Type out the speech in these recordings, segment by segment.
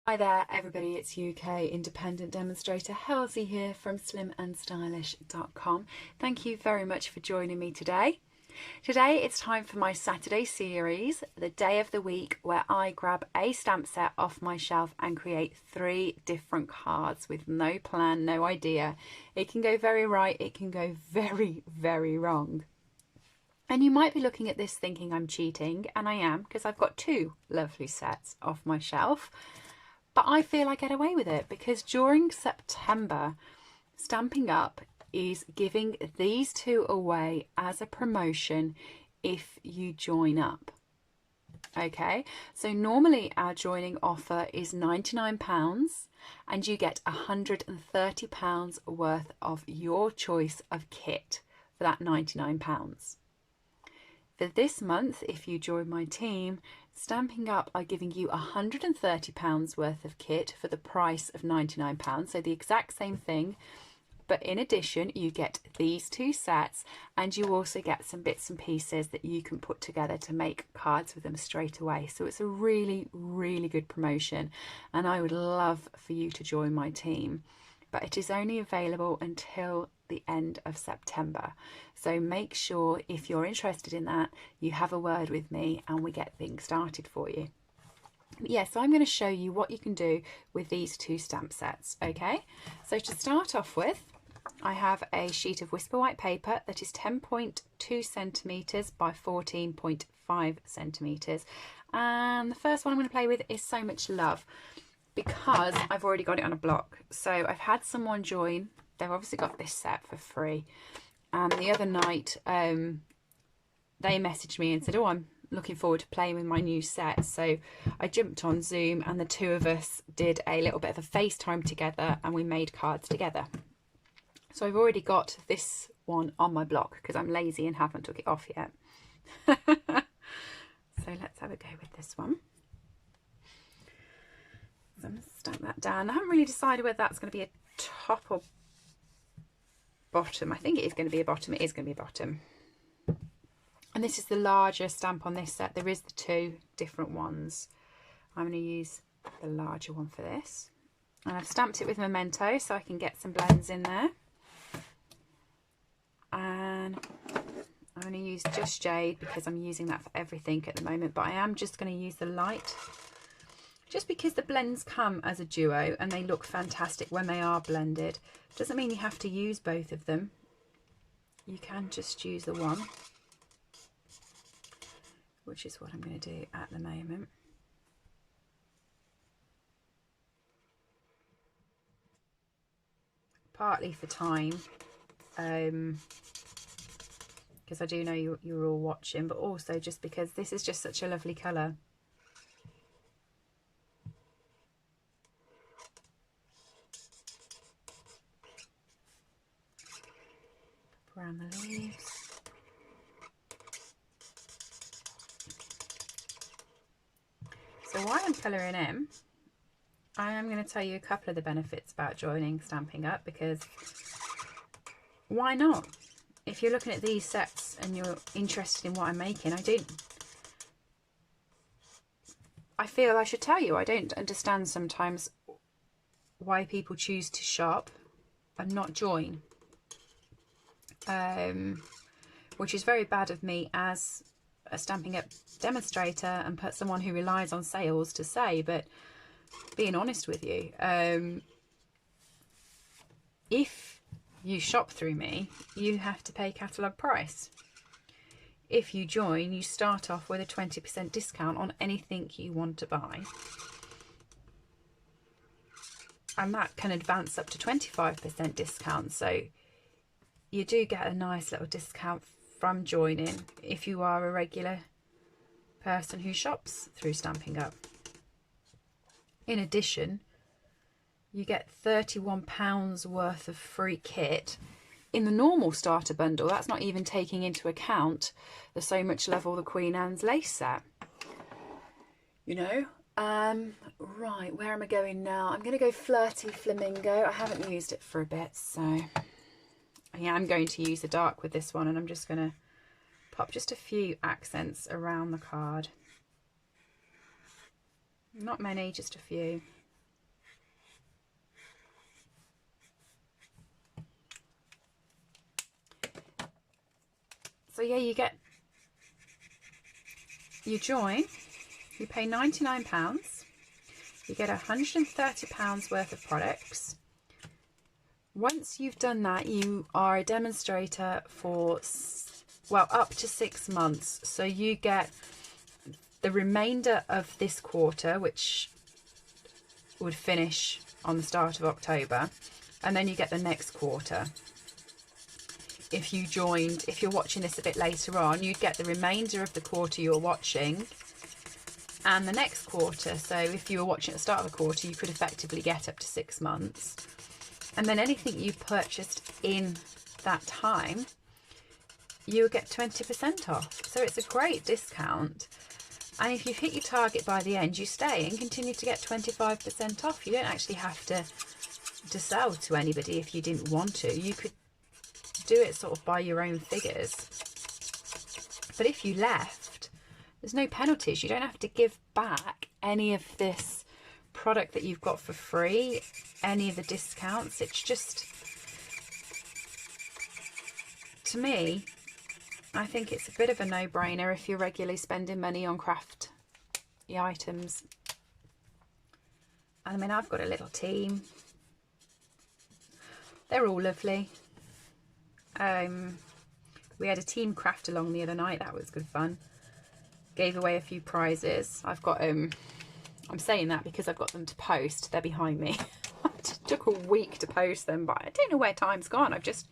Hi there everybody, it's UK independent demonstrator Halsey here from slimandstylish.com. Thank you very much for joining me today. Today it's time for my Saturday series, the day of the week where I grab a stamp set off my shelf and create 3 different cards with no plan, no idea. It can go very right, it can go very, very wrong. And you might be looking at this thinking I'm cheating, and I am, because I've got 2 lovely sets off my shelf. But I feel I get away with it because during September, Stamping Up is giving these 2 away as a promotion if you join up. Okay, so normally our joining offer is £99 and you get £130 worth of your choice of kit for that £99. For this month, if you join my team, Stamping Up are giving you £130 worth of kit for the price of £99, so the exact same thing, but in addition you get these 2 sets and you also get some bits and pieces that you can put together to make cards with them straight away. So it's a really, really good promotion and I would love for you to join my team. But it is only available until the end of September. So make sure if you're interested in that, you have a word with me and we get things started for you. Yeah, so I'm going to show you what you can do with these 2 stamp sets, okay? So to start off with, I have a sheet of Whisper White paper that is 10.2 centimetres by 14.5 centimetres. And the first one I'm going to play with is So Much Love, because I've already got it on a block. So I've had someone join. They've obviously got this set for free. And the other night, they messaged me and said, oh, I'm looking forward to playing with my new set. So I jumped on Zoom and the 2 of us did a little bit of a FaceTime together and we made cards together. So I've already got this one on my block because I'm lazy and haven't took it off yet. So let's have a go with this one. So I'm going to stamp that down. I haven't really decided whether that's going to be a top or bottom. I think it is going to be a bottom. It is going to be a bottom. And this is the larger stamp on this set. There is the 2 different ones. I'm going to use the larger one for this. And I've stamped it with Memento so I can get some blends in there. And I'm going to use just Jade because I'm using that for everything at the moment. But I am just going to use the light, just because the blends come as a duo and they look fantastic when they are blended. Doesn't mean you have to use both of them. You can just use the one, which is what I'm going to do at the moment. Partly for time, because I do know you're all watching, but also just because this is just such a lovely colour. Around the leaves. So while I'm colouring in, I am going to tell you a couple of the benefits about joining Stamping Up, because why not? If you're looking at these sets and you're interested in what I'm making, I feel I should tell you, I don't understand sometimes why people choose to shop and not join. Which is very bad of me as a Stamping Up demonstrator and put someone who relies on sales to say, but being honest with you, if you shop through me, you have to pay catalogue price. If you join, you start off with a 20% discount on anything you want to buy. And that can advance up to 25% discount. So you do get a nice little discount from joining if you are a regular person who shops through Stamping Up. In addition, you get £31 worth of free kit in the normal starter bundle. That's not even taking into account the So Much Love or the Queen Anne's lace set. You know, right, where am I going now? I'm going to go Flirty Flamingo. I haven't used it for a bit, so yeah, I'm going to use the dark with this one, and I'm just going to pop just a few accents around the card. Not many, just a few. So yeah, you join, you pay £99, you get £130 worth of products. Once you've done that, you are a demonstrator for, well, up to 6 months. So you get the remainder of this quarter, which would finish on the start of October, and then you get the next quarter. If you're watching this a bit later on, you'd get the remainder of the quarter you're watching and the next quarter. So if you were watching at the start of a quarter, you could effectively get up to 6 months. And then anything you purchased in that time, you would get 20% off. So it's a great discount. And if you've hit your target by the end, you stay and continue to get 25% off. You don't actually have to sell to anybody if you didn't want to. You could do it sort of by your own figures. But if you left, there's no penalties. You don't have to give back any of this product that you've got for free, any of the discounts. It's just, to me, I think it's a bit of a no-brainer if you're regularly spending money on crafty items. I mean, I've got a little team. They're all lovely. We had a team craft along the other night. That was good fun. Gave away a few prizes. I've got I'm saying that because I've got them to post. They're behind me. It took a week to post them, but I don't know where time's gone. I've just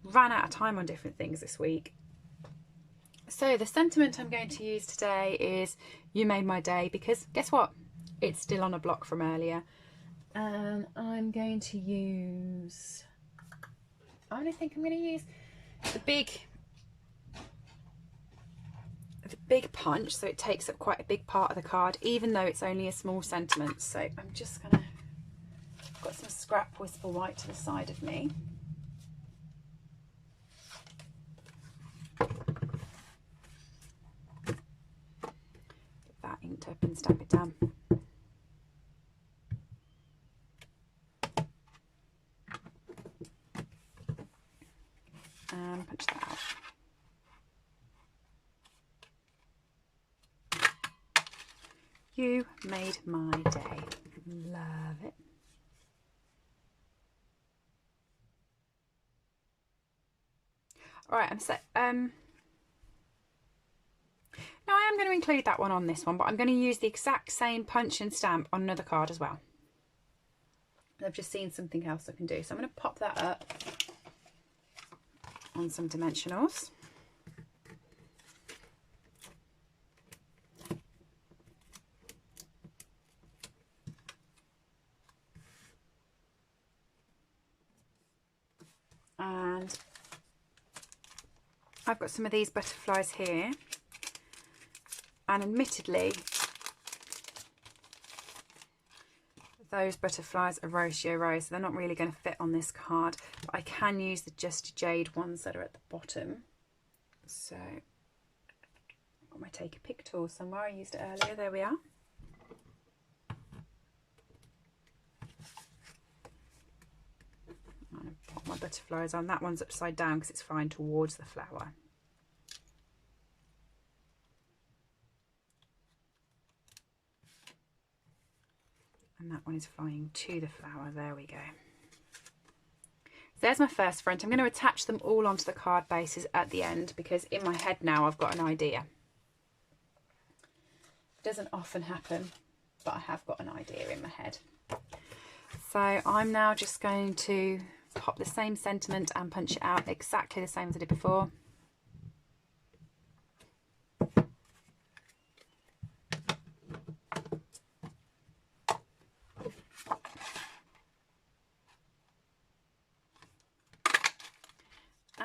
ran out of time on different things this week. So the sentiment I'm going to use today is "You made my day," because guess what? It's still on a block from earlier. And I'm going to use, I don't think I'm going to use the big punch, so it takes up quite a big part of the card, even though it's only a small sentiment. So I'm just gonna, I've got some scrap Whisper White to the side of me. Get that inked up and stamp it down. And punch that out. You made my day. Love it. All right, I'm set. Now I am going to include that one on this one, but I'm going to use the exact same punch and stamp on another card as well. I've just seen something else I can do, so I'm going to pop that up on some dimensionals. And I've got some of these butterflies here, and admittedly those butterflies are ratio rose, so they're not really going to fit on this card, but I can use the Just Jade ones that are at the bottom. So I've got my take a pick tool somewhere. I used it earlier. There we are. I'm going to pop my butterflies on. That one's upside down because it's flying towards the flower. And that one is flying to the flower. There we go. So there's my first front. I'm going to attach them all onto the card bases at the end, because in my head now I've got an idea. It doesn't often happen, but I have got an idea in my head. So I'm now just going to pop the same sentiment and punch it out exactly the same as I did before.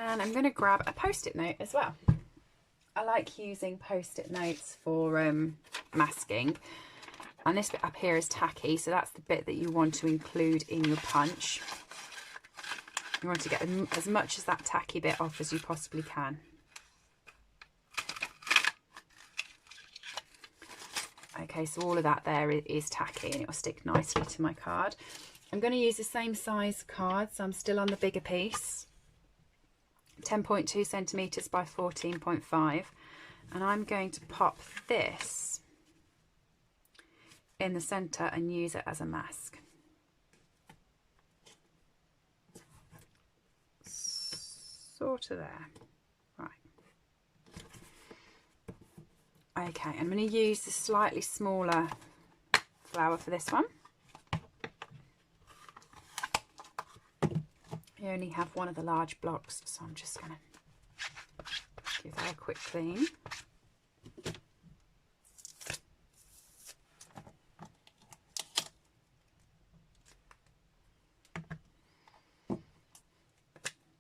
And I'm going to grab a post-it note as well. I like using post-it notes for masking. And this bit up here is tacky, so that's the bit that you want to include in your punch. You want to get as much of that tacky bit off as you possibly can. Okay, so all of that there is tacky, and it will stick nicely to my card. I'm going to use the same size card, so I'm still on the bigger piece. 10.2 centimetres by 14.5, and I'm going to pop this in the centre and use it as a mask. Sort of there. Right. Okay, I'm going to use the slightly smaller flower for this one. I only have one of the large blocks, so I'm just going to give that a quick clean.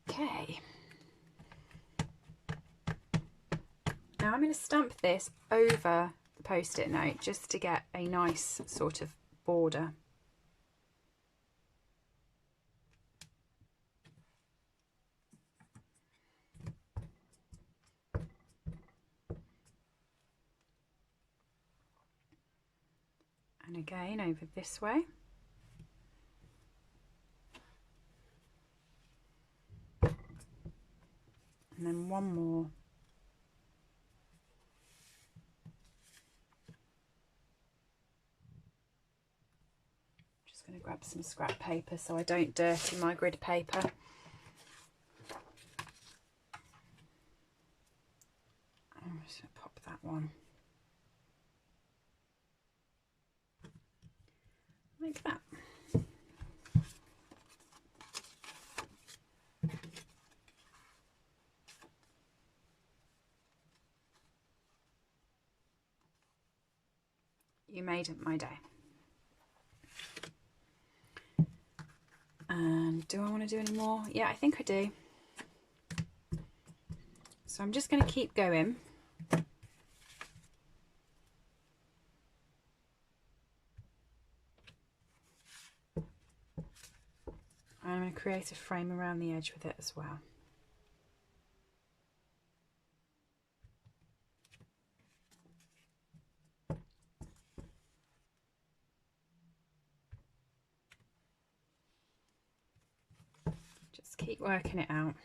Okay. Now I'm going to stamp this over the post-it note just to get a nice sort of border. And again over this way. And then one more. Just going to grab some scrap paper so I don't dirty my grid paper. I'm just going to pop that one like that. You made my day. And do I want to do any more? Yeah, I think I do. So I'm just going to keep going. I'm going to create a frame around the edge with it as well. Just keep working it out.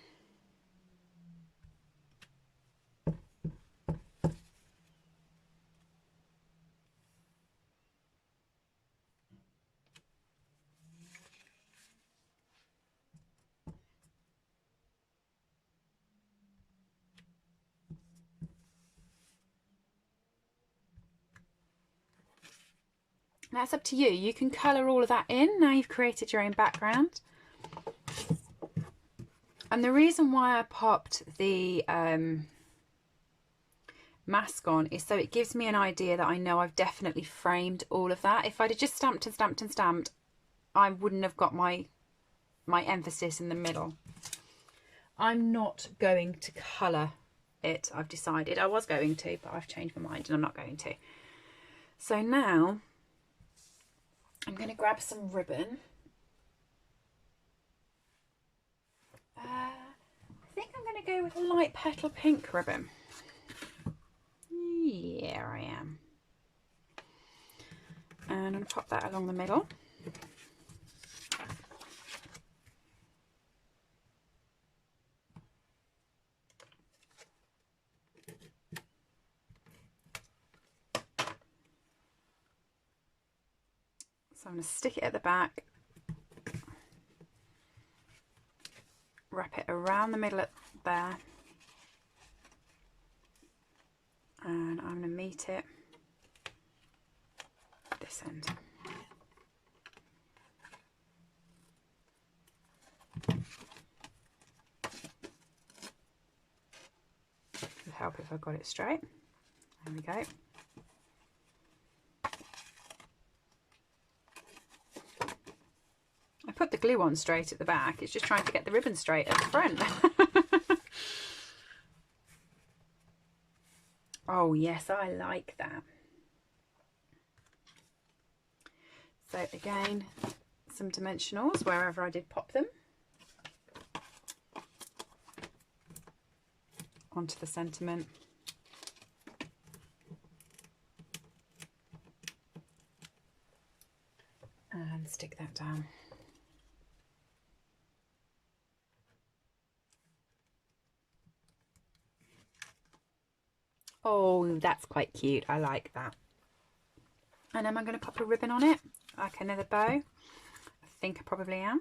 That's up to you. You can colour all of that in now you've created your own background. And the reason why I popped the mask on is so it gives me an idea that I know I've definitely framed all of that. If I'd have just stamped and stamped and stamped, I wouldn't have got my emphasis in the middle. I'm not going to colour it, I've decided. I was going to, but I've changed my mind and I'm not going to. So now I'm going to grab some ribbon. I think I'm going to go with a light petal pink ribbon. Yeah, I am. And I'm going to pop that along the middle. So I'm going to stick it at the back, wrap it around the middle there, and I'm going to meet it at this end. It would help if I got it straight. There we go. I put the glue on straight at the back, it's just trying to get the ribbon straight at the front. Oh yes, I like that. So again, some dimensionals wherever I did pop them onto the sentiment. And stick that down. Ooh, that's quite cute. I like that. And am I going to pop a ribbon on it, like another bow? I think I probably am.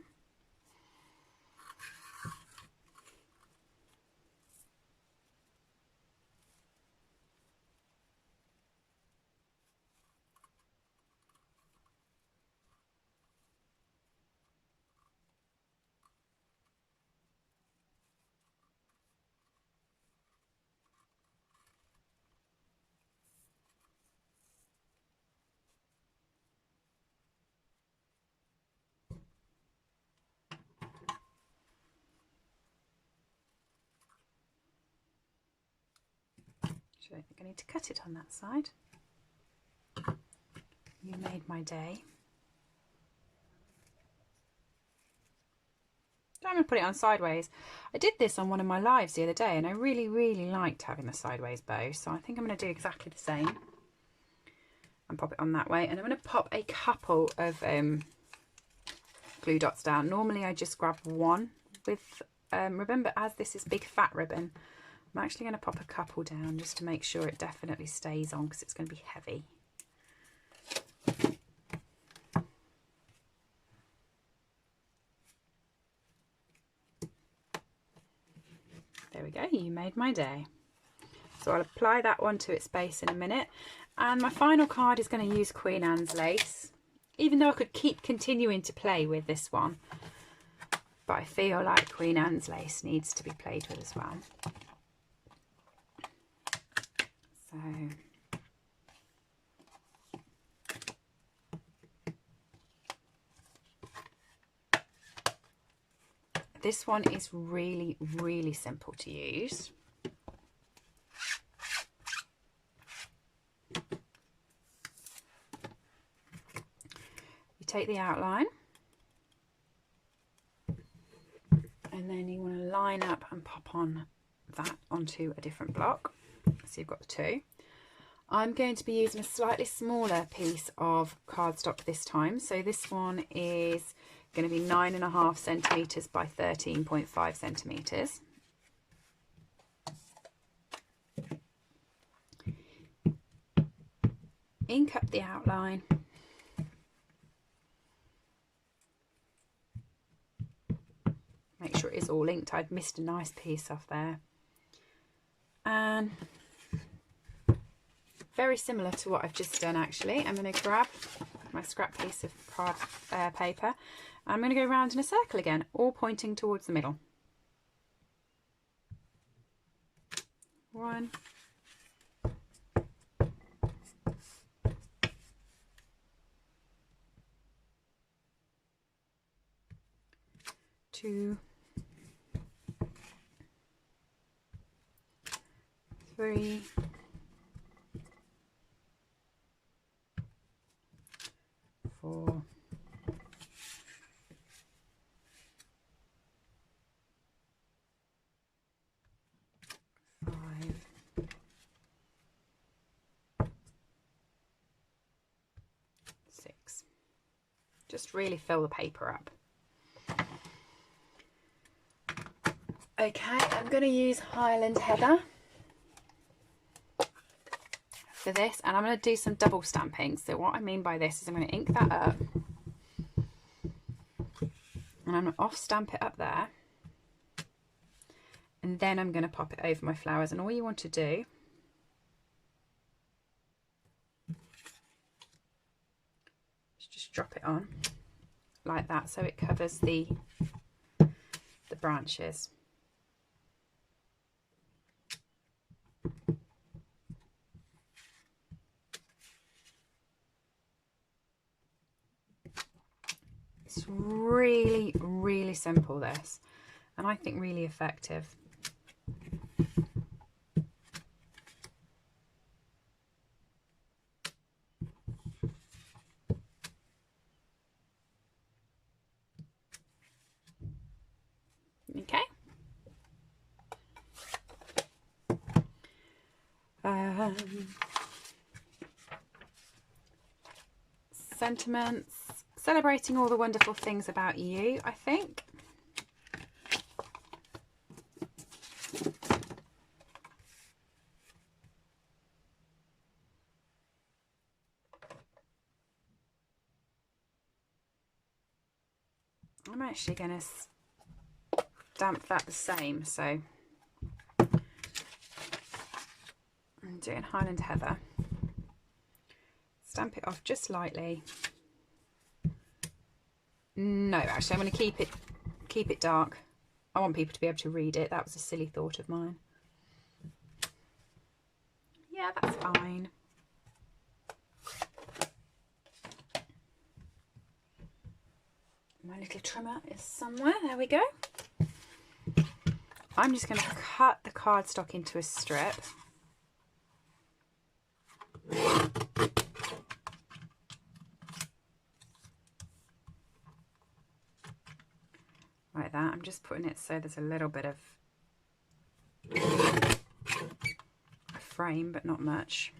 I don't think I need to cut it on that side. You made my day. I'm going to put it on sideways. I did this on one of my lives the other day and I really, really liked having the sideways bow. So I think I'm going to do exactly the same and pop it on that way. And I'm going to pop a couple of glue dots down. Normally I just grab one with ribbon, but as this is big fat ribbon, I'm actually going to pop a couple down just to make sure it definitely stays on because it's going to be heavy. There we go, you made my day. So I'll apply that one to its base in a minute. And my final card is going to use Queen Anne's lace, even though I could keep continuing to play with this one. But I feel like Queen Anne's lace needs to be played with as well. So this one is really, really simple to use. You take the outline and then you want to line up and pop on that onto a different block. So you've got the two. I'm going to be using a slightly smaller piece of cardstock this time. So this one is going to be 9.5 centimetres by 13.5 centimetres. Ink up the outline. Make sure it is all inked. I'd missed a nice piece off there. And very similar to what I've just done actually. I'm going to grab my scrap piece of card paper. I'm going to go round in a circle again, all pointing towards the middle. 1, 2, 3, 4, 5, 6. Just really fill the paper up. Okay, I'm going to use Highland Heather for this, and I'm going to do some double stamping. So what I mean by this is I'm going to ink that up and I'm going to off stamp it up there, and then I'm going to pop it over my flowers. And all you want to do is just drop it on like that so it covers the branches. It's really, really simple, this, and I think really effective. Okay. Sentiments. Celebrating all the wonderful things about you, I think. I'm actually going to stamp that the same, so I'm doing Highland Heather. Stamp it off just lightly. No, actually I'm going to keep it dark. I want people to be able to read it. That was a silly thought of mine. Yeah, that's fine. My little trimmer is somewhere. There we go. I'm just going to cut the cardstock into a strip. Like that. I'm just putting it so there's a little bit of a frame, but not much.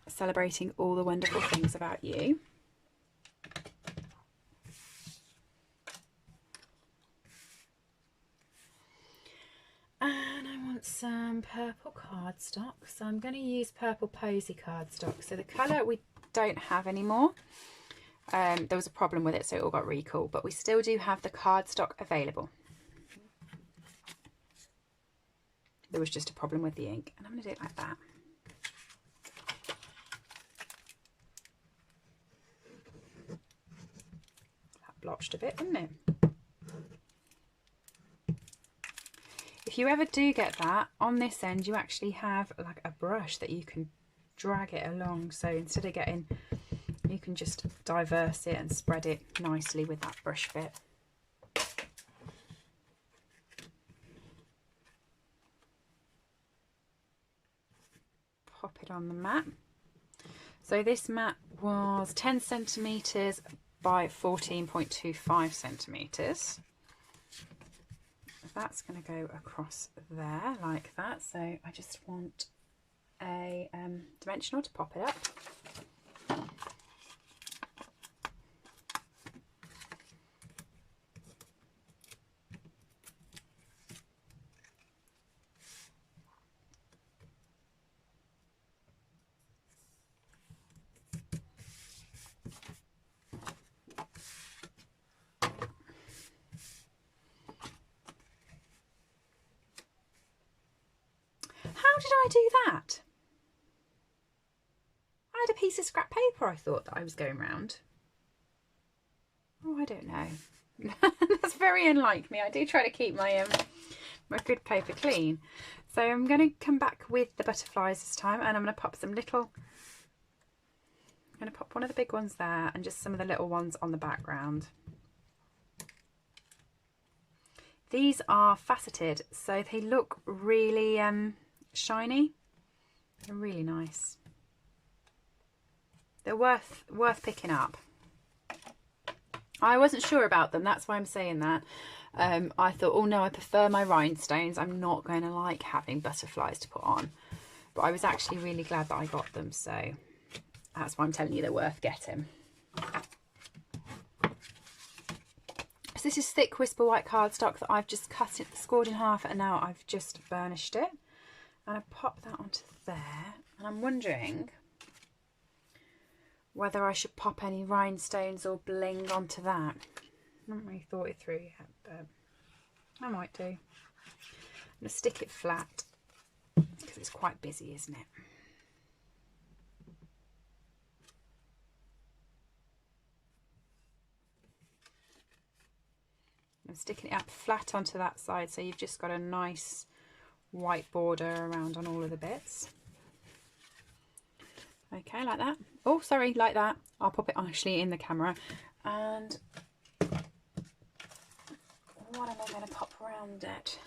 Celebrating all the wonderful things about you. And I want some purple cardstock, so I'm going to use purple posy cardstock. So the colour we don't have anymore. There was a problem with it, so it all got recalled, but we still do have the cardstock available. There was just a problem with the ink, and I'm going to do it like that. That blotched a bit, didn't it? If you ever do get that, on this end you actually have like a brush that you can drag it along, so instead of getting, you can just diverse it and spread it nicely with that brush bit. Pop it on the mat. So this mat was 10 centimetres by 14.25 centimetres. That's going to go across there like that. So I just want a dimensional to pop it up. How did I do that? I had a piece of scrap paper I thought that I was going round. Oh, I don't know. That's very unlike me. I do try to keep my my good paper clean. So I'm going to come back with the butterflies this time, and I'm going to pop some little, I'm going to pop one of the big ones there and just some of the little ones on the background. These are faceted, so they look really shiny. They're really nice. They're worth picking up. I wasn't sure about them, that's why I'm saying that. I thought, oh no, I prefer my rhinestones. I'm not going to like having butterflies to put on. But I was actually really glad that I got them, so that's why I'm telling you they're worth getting. So this is thick Whisper White cardstock that I've just cut it, scored in half, and now I've just burnished it. And I pop that onto there, and I'm wondering whether I should pop any rhinestones or bling onto that. I haven't really thought it through yet, but I might do. I'm going to stick it flat because it's quite busy, isn't it? I'm sticking it up flat onto that side, so you've just got a nice white border around on all of the bits. Okay, like that. Oh, sorry, like that. I'll pop it actually in the camera. And what am I going to pop around it?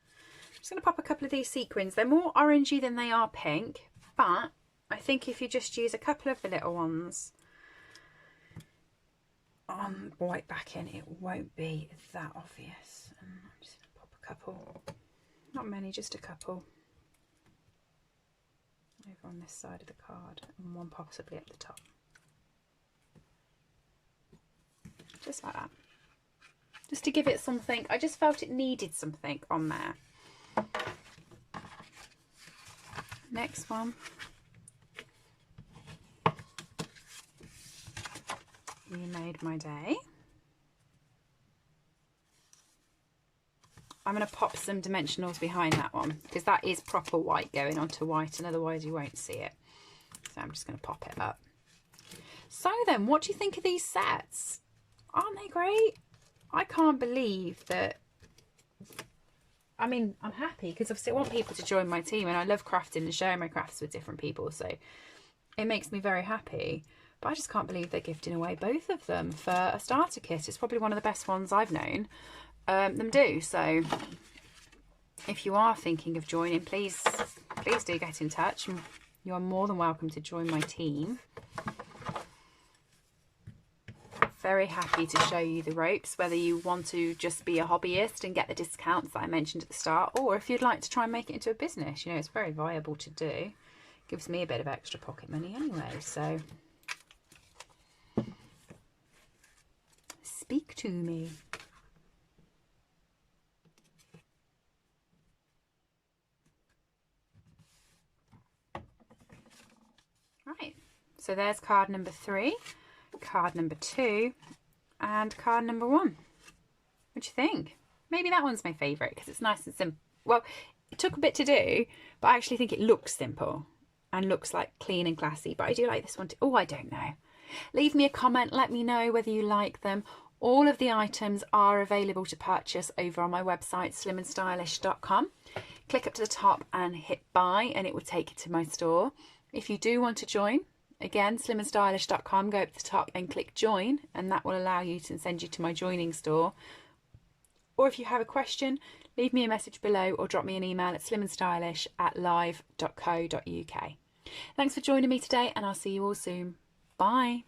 I'm just going to pop a couple of these sequins. They're more orangey than they are pink, but I think if you just use a couple of the little ones on white backing, it won't be that obvious. And I'm just going to pop a couple, not many, just a couple, over on this side of the card, and one possibly at the top. Just like that. Just to give it something. I just felt it needed something on there. Next one. made my day. I'm going to pop some dimensionals behind that one because that is proper white going onto white, and otherwise you won't see it. So I'm just going to pop it up. So then, what do you think of these sets? Aren't they great? I can't believe that. I mean, I'm happy because obviously I want people to join my team, and I love crafting and sharing my crafts with different people. So it makes me very happy. But I just can't believe they're gifting away both of them for a starter kit. It's probably one of the best ones I've known them do. So if you are thinking of joining, please do get in touch. You are more than welcome to join my team. Very happy to show you the ropes, whether you want to just be a hobbyist and get the discounts that I mentioned at the start, or if you'd like to try and make it into a business. You know, it's very viable to do. Gives me a bit of extra pocket money anyway, so speak to me. Right, so there's card number 3, card number 2, and card number 1. What do you think? Maybe that one's my favourite because it's nice and simple. Well, it took a bit to do, but I actually think it looks simple and looks like clean and classy. But I do like this one too. Oh, I don't know. Leave me a comment. Let me know whether you like them. All of the items are available to purchase over on my website, slimandstylish.com. Click up to the top and hit buy, and it will take you to my store. If you do want to join, again, slimandstylish.com, go up to the top and click join, and that will allow you to send you to my joining store. Or if you have a question, leave me a message below or drop me an email at slimandstylish@live.co.uk. Thanks for joining me today, and I'll see you all soon. Bye.